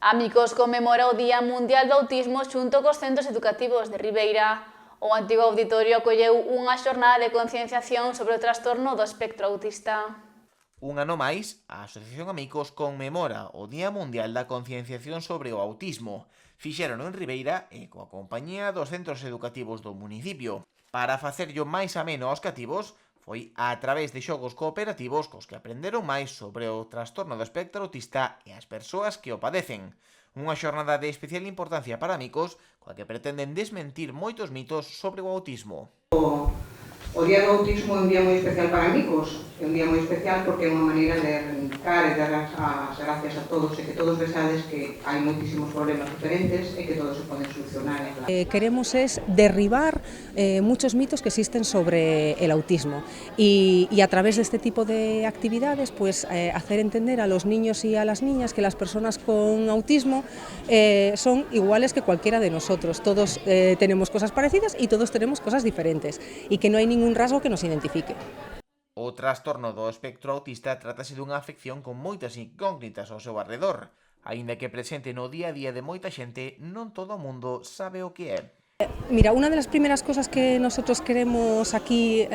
Amicos conmemora o Día Mundial do Autismo xunto cos centros educativos de Ribeira. O antigo auditorio acolleu unha xornada de concienciación sobre o trastorno do espectro autista. Un ano máis, a Asociación Amicos conmemora o Día Mundial da Concienciación sobre o Autismo. Fixérono en Ribeira e coa compañía dos centros educativos do municipio. Para facerllo máis ameno aos cativos, foi a través de xogos cooperativos cos que aprenderon máis sobre o trastorno do espectro autista e as persoas que o padecen. Unha xornada de especial importancia para Amicos, coa que pretenden desmentir moitos mitos sobre o autismo. O Día do Autismo é un día moi especial para Amicos, é un día moi especial porque é unha maneira de reivindicar e dar as gracias a todos e que todos vexades que hai moitísimos problemas diferentes e que todos se poden solucionar. Queremos es derribar muchos mitos que existen sobre el autismo y a través de este tipo de actividades pues hacer entender a los niños y a las niñas que las personas con autismo son iguales que cualquiera de nosotros, todos tenemos cosas parecidas y todos tenemos cosas diferentes y que no hay ningún rasgo que nos identifique. O trastorno do espectro autista trátase dunha afección con moitas incógnitas ao seu arredor. Aínda que presente no día a día de moita xente, non todo o mundo sabe o que é. Mira, una de las primeras cosas que nosotros queremos aquí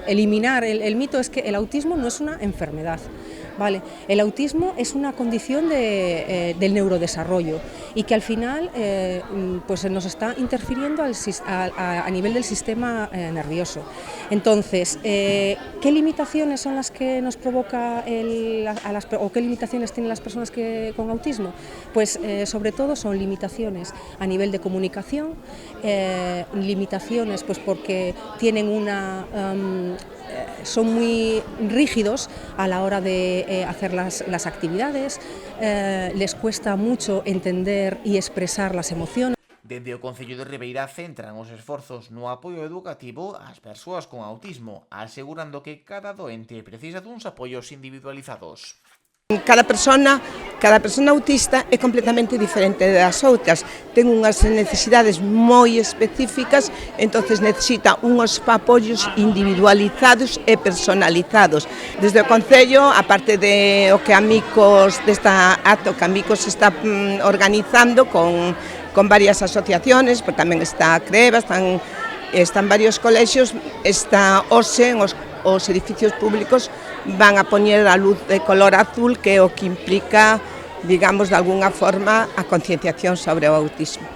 eliminar el mito es que el autismo no es una enfermedad. Vale, el autismo es una condición del neurodesarrollo y que al final pues nos está interfiriendo a nivel del sistema nervioso. Entonces, ¿qué limitaciones son las que nos provoca o qué limitaciones tienen las personas con autismo? Pues sobre todo son limitaciones a nivel de comunicación, limitaciones pues porque tienen son muy rígidos a la hora de hacer las actividades, les cuesta mucho entender y expresar las emociones. Dende o Concello de Ribeira centran os esforzos no apoio educativo ás persoas con autismo, asegurando que cada doente precisa duns apoios individualizados. Cada persona autista é completamente diferente das outras, ten unhas necesidades moi específicas, entonces necesita uns apoios individualizados e personalizados. Desde o Concello, aparte de o que Amicos, desta acto que Amicos está organizando con varias asociaciones, pero tamén está a Creva, están varios colexios, está OSE, os edificios públicos van a poñer a luz de color azul, que é o que implica, digamos, de alguna forma, a concienciación sobre o autismo.